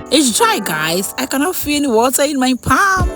It's dry, guys. I cannot feel any water in my palm.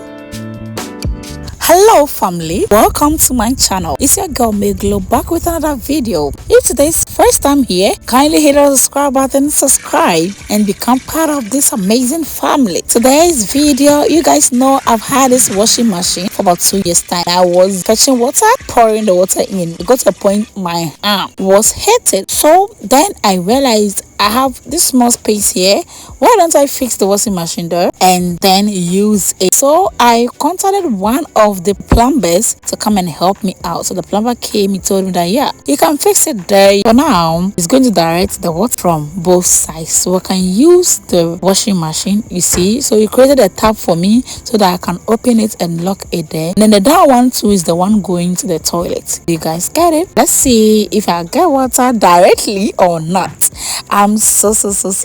Hello family, welcome to my channel. It's your girl Mayglow back with another video. If today's first time here, kindly hit the subscribe button, subscribe and become part of this amazing family. Today's video, you guys know I've had this washing machine for about 2 years time. I was fetching water, pouring the water in. It got to a point my arm was heated. So then I realized I have this small space here. Why don't I fix the washing machine there and then use it? So I contacted one of the plumbers to come and help me out. So the plumber came, he told me that yeah, you can fix it there. For now, it's going to direct the water from both sides. So I can use the washing machine, you see. So he created a tab for me so that I can open it and lock it there. And then the down one too is the one going to the toilet. You guys get it? Let's see if I get water directly or not. I'm so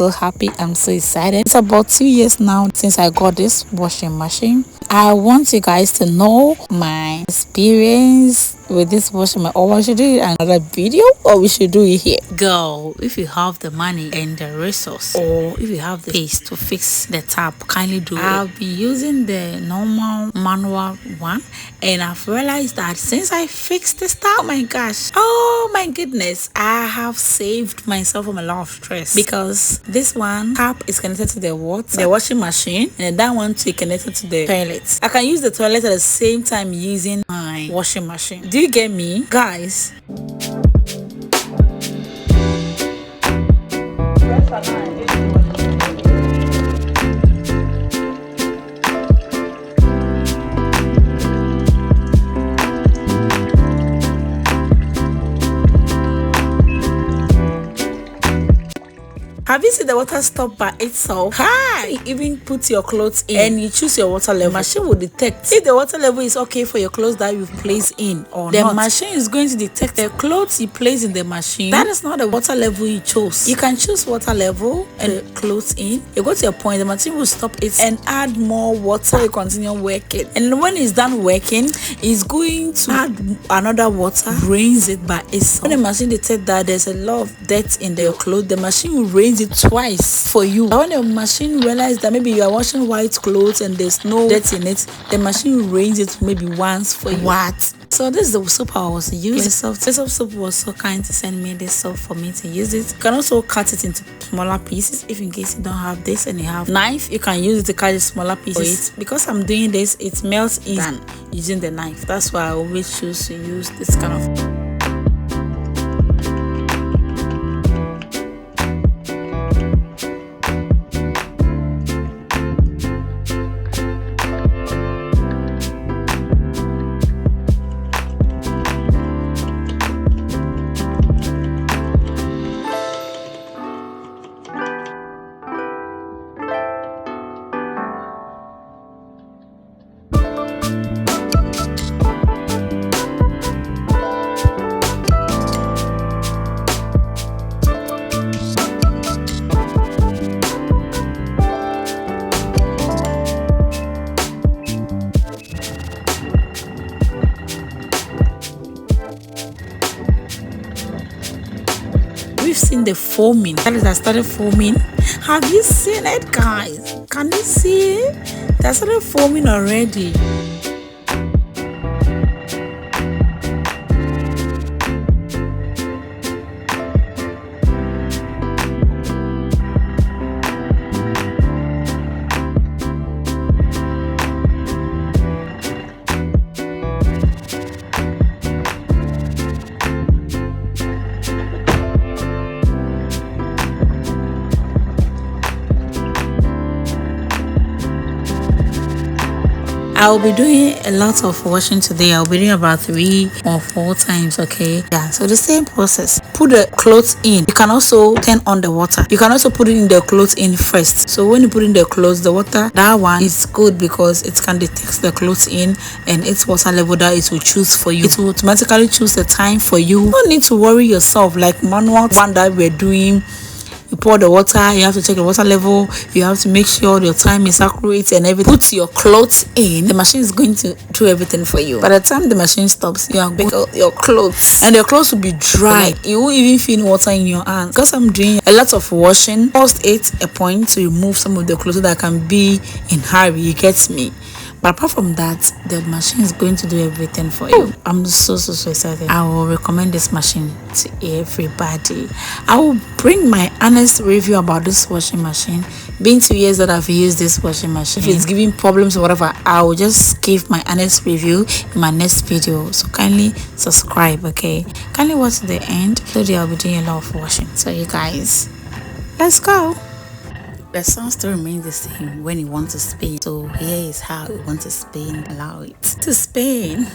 happy. I'm so excited. It's about 2 years now since I got this washing machine. I want you guys to know my experience with this washing machine, or we should do it in another video, or we should do it here. Girl, if you have the money and the resource, or if you have the space to fix the tap, kindly do it. I'll be using the normal manual one, and I've realized that since I fixed this tap, oh my goodness, I have saved myself from a lot of stress, because this one tap is connected to the washing machine, and that one too connected to the toilet. I can use the toilet at the same time using my washing machine. Do you get me, guys? Have you seen the water stop by itself? Hi! You even put your clothes in and you choose your water level. The machine will detect if the water level is okay for your clothes that you've placed in or not. The machine is going to detect the clothes you place in the machine. That is not the water level you chose. You can choose water level and clothes in. You go to a point, the machine will stop it and add more water. You continue working. And when it's done working, it's going to add another water, rinse it by itself. When the machine detects that there's a lot of dirt in your clothes, the machine will rinse it twice for you. But when the machine realizes that maybe you are washing white clothes and there's no dirt in it, the machine will rinse it maybe once for you. What? So this is the soap I was using. The soap was so kind to send me this soap for me to use it. You can also cut it into smaller pieces if in case you don't have this and you have knife. You can use it to cut the smaller pieces. Because I'm doing this, it melts easier than using the knife. That's why I always choose to use this kind of. We've seen the foaming. That is, I started foaming. Have you seen it, guys? Can you see it? That started foaming already. I will be doing a lot of washing today. I'll be doing about 3 or 4 times, okay? Yeah, so the same process. Put the clothes in. You can also turn on the water. You can also put it in the clothes in first. So when you put in the clothes, the water, that one is good because it can detect the clothes in and its water level that it will choose for you. It will automatically choose the time for you. You don't need to worry yourself like manual one that we're doing. You pour the water, you have to check the water level, you have to make sure your time is accurate and everything. Put your clothes in, the machine is going to do everything for you. By the time the machine stops, you are going to your clothes, and your clothes will be dry. You won't even feel water in your hands. Because I'm doing a lot of washing, first it a point to remove some of the clothes so that I can be in hurry. You get me? But apart from that, the machine is going to do everything for you. I'm so excited. I will recommend this machine to everybody. I will bring my honest review about this washing machine. Been 2 years that I've used this washing machine. If it's giving problems or whatever, I will just give my honest review in my next video. So kindly subscribe, okay? Kindly watch to the end. Today I'll be doing a lot of washing. So you guys, let's go. The sound still remains the same when you want to spin. So here is how you want to spin. Allow it to spin.